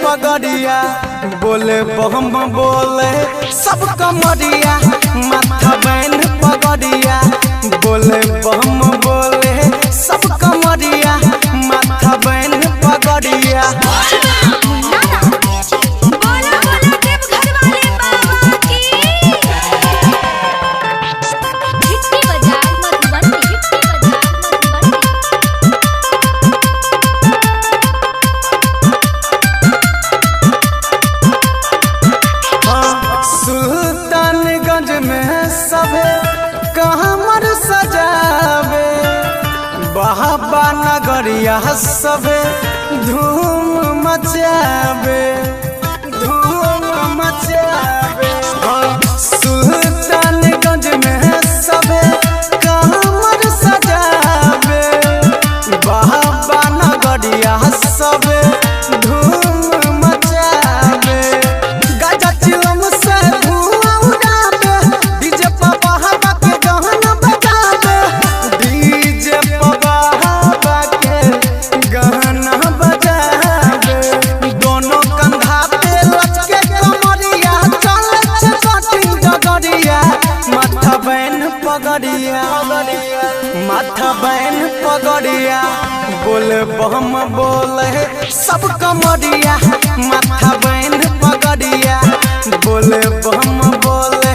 पगड़िया बोले बम बोले सब कमरिया माथा बैन पगड़िया बोले बम बोले सब कमरिया माथा बैन पगड़िया। सुल्तानगंज में सभे कमर सजावे बाबा नगरिया सभे धूम मचावे सुल्तानगंज में सभे कमर सजावे बाबा नगरिया सभे माथा बैन पगड़िया बोले बम बोले सब कमरिया माथा बैन पगड़िया बोले बम बोले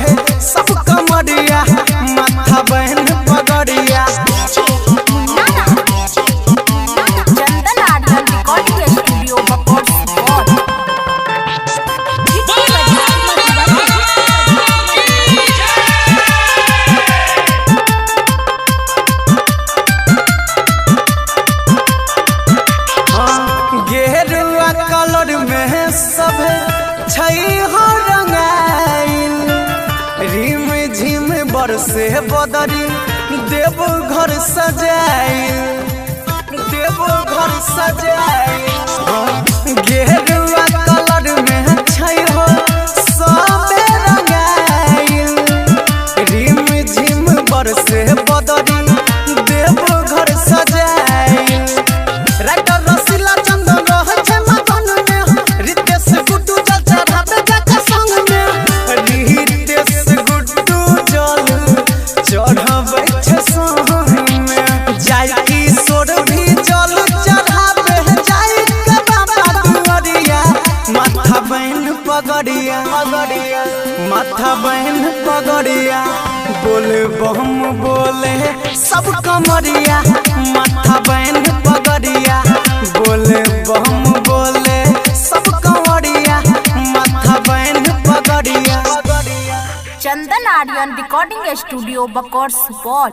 सब कमरिया माथा बैन पगड़िया। गेरुआ कलर में सभे छई हो रंगाइल रिम झिम बरसे बदरी देव घर सजाइल गेरुआ कलर में छई हो सबे रंगाइल रिम झिम बरसे बदरी देव घर सजाइल। माथा बैन पगड़िया बोले बम बोले सब कमरिया माथा बैन पगड़िया बोले बम बोले सब कमरिया माथा बैन पगड़िया। चंदन आर्यन रिकॉर्डिंग स्टूडियो बकोर सुपौल।